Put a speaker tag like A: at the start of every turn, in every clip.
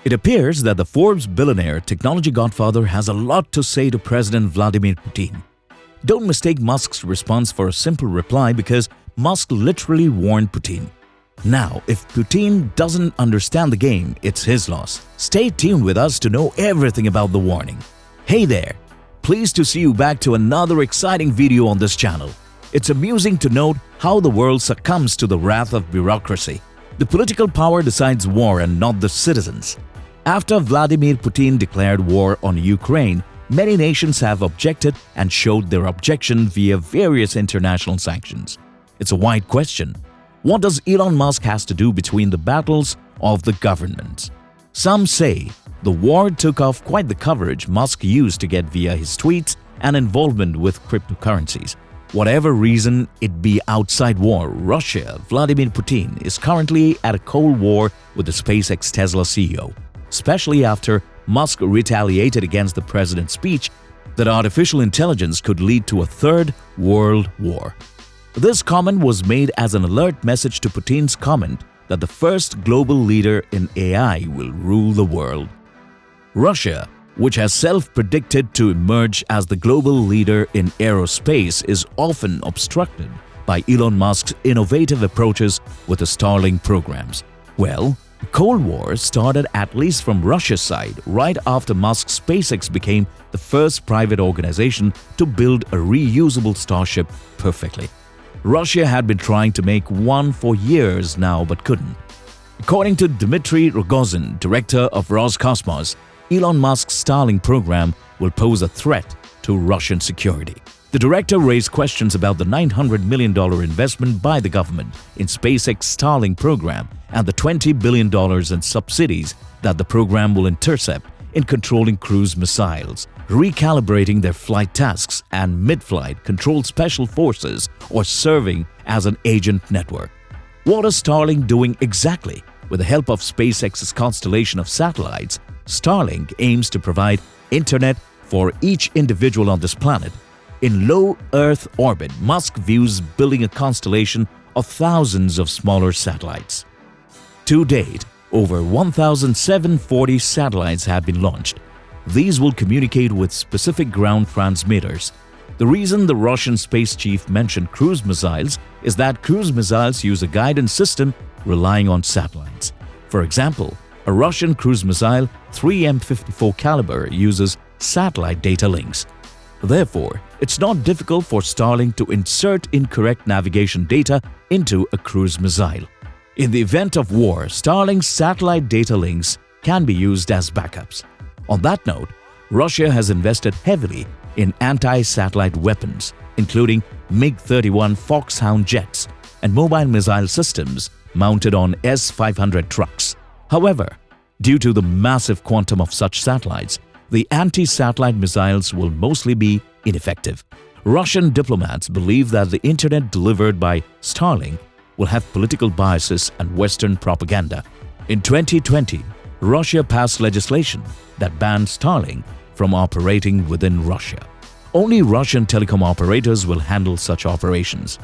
A: It appears that the Forbes billionaire technology godfather has a lot to say to President Vladimir Putin. Don't mistake Musk's response for a simple reply because Musk literally warned Putin. Now, if Putin doesn't understand the game, it's his loss. Stay tuned with us to know everything about the warning. Hey there! Pleased to see you back to another exciting video on this channel. It's amusing to note how the world succumbs to the wrath of bureaucracy. The political power decides war and not the citizens. After Vladimir Putin declared war on Ukraine, many nations have objected and showed their objection via various international sanctions. It's a wide question. What does Elon Musk has to do between the battles of the governments? Some say the war took off quite the coverage Musk used to get via his tweets and involvement with cryptocurrencies. Whatever reason it be outside war, Russia, Vladimir Putin is currently at a cold war with the SpaceX Tesla CEO, especially after Musk retaliated against the president's speech that artificial intelligence could lead to a third world war. This comment was made as an alert message to Putin's comment that the first global leader in AI will rule the world. Russia, which has self-predicted to emerge as the global leader in aerospace, is often obstructed by Elon Musk's innovative approaches with the Starlink programs. Well, the Cold War started at least from Russia's side right after Musk's SpaceX became the first private organization to build a reusable Starship perfectly. Russia had been trying to make one for years now but couldn't. According to Dmitry Rogozin, director of Roscosmos, Elon Musk's Starlink program will pose a threat to Russian security. The director raised questions about the $900 million investment by the government in SpaceX Starlink program and the $20 billion in subsidies that the program will intercept in controlling cruise missiles, recalibrating their flight tasks and mid-flight control special forces, or serving as an agent network. What is Starlink doing exactly? With the help of SpaceX's constellation of satellites, Starlink aims to provide internet for each individual on this planet. In low Earth orbit, Musk views building a constellation of thousands of smaller satellites. To date, over 1,740 satellites have been launched. These will communicate with specific ground transmitters. The reason the Russian space chief mentioned cruise missiles is that cruise missiles use a guidance system relying on satellites. For example, a Russian cruise missile 3M54 caliber uses satellite data links. Therefore, it's not difficult for Starlink to insert incorrect navigation data into a cruise missile. In the event of war, Starlink's satellite data links can be used as backups. On that note, Russia has invested heavily in anti-satellite weapons, including MiG-31 Foxhound jets and mobile missile systems mounted on S-500 trucks. However, due to the massive quantum of such satellites, the anti-satellite missiles will mostly be ineffective. Russian diplomats believe that the internet delivered by Starlink will have political biases and Western propaganda. In 2020, Russia passed legislation that banned Starlink from operating within Russia. Only Russian telecom operators will handle such operations.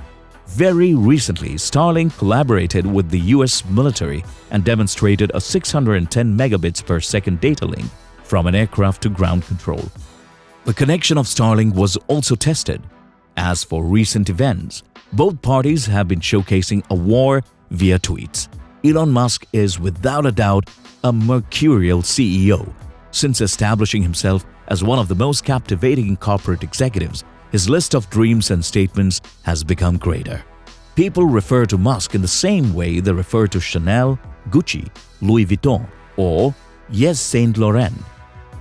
A: Very recently, Starlink collaborated with the US military and demonstrated a 610 megabits per second data link from an aircraft to ground control. The connection of Starlink was also tested. As for recent events, both parties have been showcasing a war via tweets. Elon Musk is without a doubt a mercurial CEO. Since establishing himself as one of the most captivating corporate executives, his list of dreams and statements has become greater. People refer to Musk in the same way they refer to Chanel, Gucci, Louis Vuitton, or Yves Saint Laurent.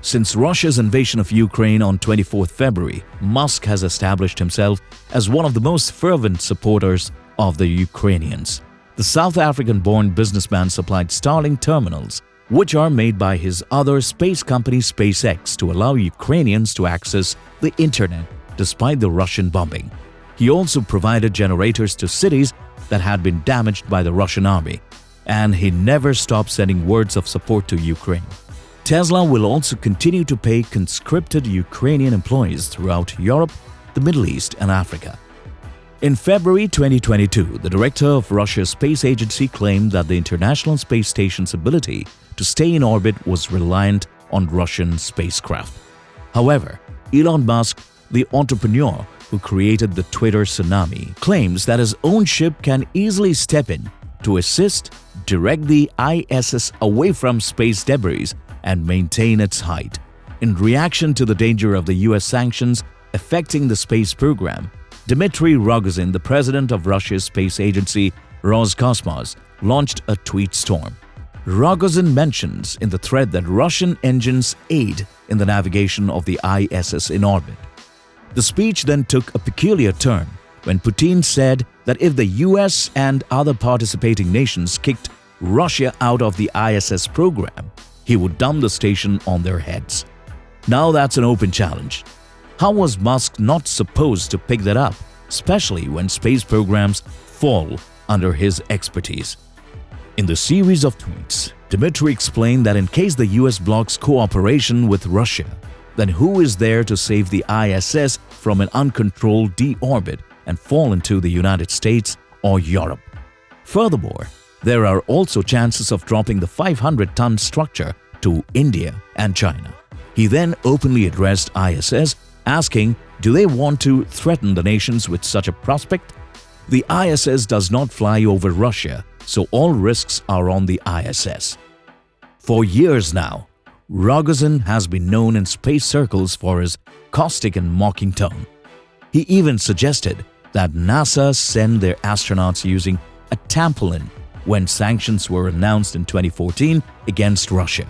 A: Since Russia's invasion of Ukraine on 24 February, Musk has established himself as one of the most fervent supporters of the Ukrainians. The South African-born businessman supplied Starlink terminals, which are made by his other space company SpaceX, to allow Ukrainians to access the internet despite the Russian bombing. He also provided generators to cities that had been damaged by the Russian army, and he never stopped sending words of support to Ukraine. Tesla will also continue to pay conscripted Ukrainian employees throughout Europe, the Middle East, and Africa. In February 2022, the director of Russia's space agency claimed that the International Space Station's ability to stay in orbit was reliant on Russian spacecraft. However, Elon Musk, the entrepreneur who created the Twitter tsunami, claims that his own ship can easily step in to assist direct the ISS away from space debris and maintain its height. In reaction to the danger of the US sanctions affecting the space program, Dmitry Rogozin, the president of Russia's space agency Roscosmos, launched a tweet storm. Rogozin mentions in the thread that Russian engines aid in the navigation of the ISS in orbit. The speech then took a peculiar turn when Putin said that if the US and other participating nations kicked Russia out of the ISS program, he would dump the station on their heads. Now that's an open challenge. How was Musk not supposed to pick that up, especially when space programs fall under his expertise? In the series of tweets, Dmitry explained that in case the US blocks cooperation with Russia, then who is there to save the ISS from an uncontrolled deorbit and fall into the United States or Europe? Furthermore, there are also chances of dropping the 500-ton structure to India and China. He then openly addressed ISS, asking, do they want to threaten the nations with such a prospect? The ISS does not fly over Russia, so all risks are on the ISS. For years now, Rogozin has been known in space circles for his caustic and mocking tone. He even suggested that NASA send their astronauts using a trampoline when sanctions were announced in 2014 against Russia.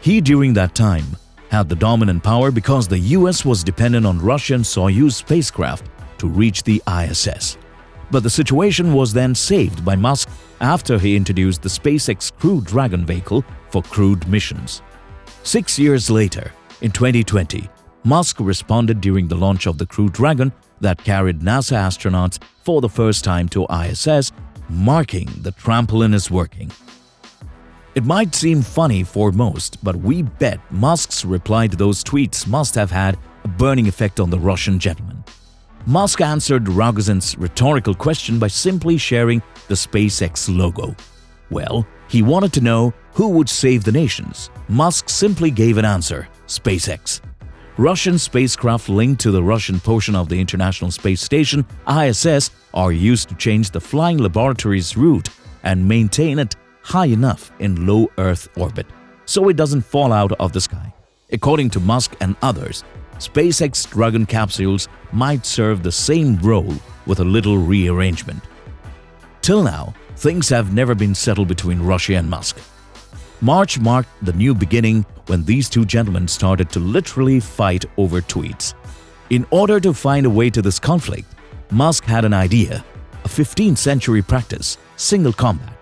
A: He, during that time, had the dominant power because the US was dependent on Russian Soyuz spacecraft to reach the ISS. But the situation was then saved by Musk after he introduced the SpaceX Crew Dragon vehicle for crewed missions. 6 years later, in 2020, Musk responded during the launch of the Crew Dragon that carried NASA astronauts for the first time to ISS, marking the trampoline is working. It might seem funny for most, but we bet Musk's reply to those tweets must have had a burning effect on the Russian gentleman. Musk answered Rogozin's rhetorical question by simply sharing the SpaceX logo. Well, he wanted to know who would save the nations. Musk simply gave an answer: SpaceX. Russian spacecraft linked to the Russian portion of the International Space Station ISS are used to change the flying laboratory's route and maintain it high enough in low Earth orbit so it doesn't fall out of the sky. According to Musk and others, SpaceX Dragon capsules might serve the same role with a little rearrangement. Till now, things have never been settled between Russia and Musk. March marked the new beginning when these two gentlemen started to literally fight over tweets. In order to find a way to this conflict, Musk had an idea, a 15th century practice, single combat.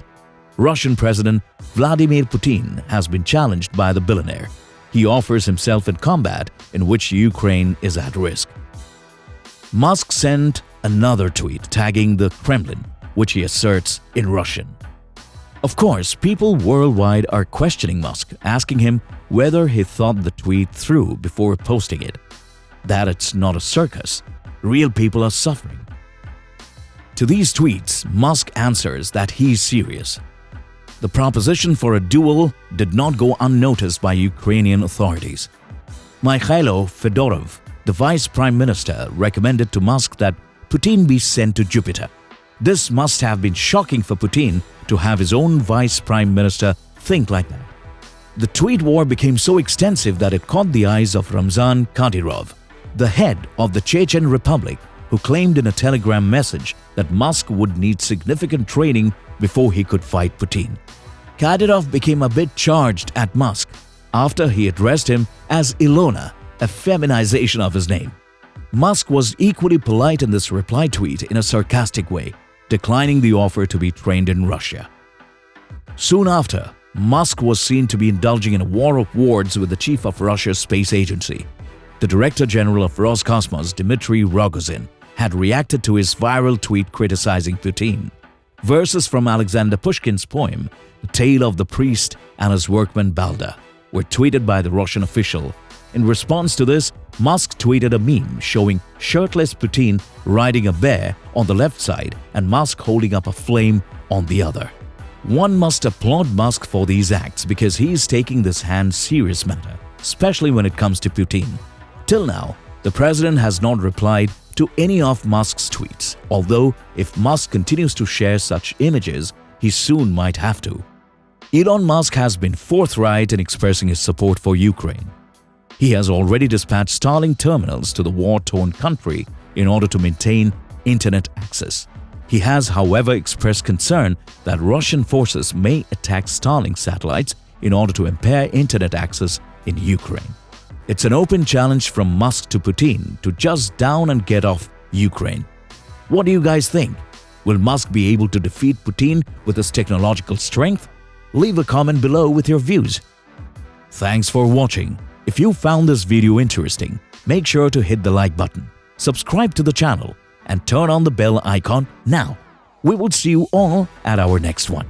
A: Russian President Vladimir Putin has been challenged by the billionaire. He offers himself in combat in which Ukraine is at risk. Musk sent another tweet tagging the Kremlin, which he asserts in Russian. Of course, people worldwide are questioning Musk, asking him whether he thought the tweet through before posting it. That it's not a circus. Real people are suffering. To these tweets, Musk answers that he's serious. The proposition for a duel did not go unnoticed by Ukrainian authorities. Mikhailo Fedorov, the vice prime minister, recommended to Musk that Putin be sent to Jupiter. This must have been shocking for Putin to have his own vice prime minister think like that. The tweet war became so extensive that it caught the eyes of Ramzan Kadyrov, the head of the Chechen Republic, who claimed in a telegram message that Musk would need significant training before he could fight Putin. Kadyrov became a bit charged at Musk after he addressed him as Ilona, a feminization of his name. Musk was equally polite in this reply tweet in a sarcastic way, declining the offer to be trained in Russia. Soon after, Musk was seen to be indulging in a war of words with the chief of Russia's space agency. The Director General of Roscosmos, Dmitry Rogozin, had reacted to his viral tweet criticizing Putin. Verses from Alexander Pushkin's poem, The Tale of the Priest and His Workman Balda, were tweeted by the Russian official. In response to this, Musk tweeted a meme showing shirtless Putin riding a bear on the left side and Musk holding up a flame on the other. One must applaud Musk for these acts because he is taking this hand serious matter, especially when it comes to Putin. Till now, the president has not replied to any of Musk's tweets, although if Musk continues to share such images, he soon might have to. Elon Musk has been forthright in expressing his support for Ukraine. He has already dispatched Starlink terminals to the war-torn country in order to maintain internet access. He has, however, expressed concern that Russian forces may attack Starlink satellites in order to impair internet access in Ukraine. It's an open challenge from Musk to Putin to just down and get off Ukraine. What do you guys think? Will Musk be able to defeat Putin with his technological strength? Leave a comment below with your views. Thanks for watching. If you found this video interesting, make sure to hit the like button, subscribe to the channel, and turn on the bell icon now. We will see you all at our next one.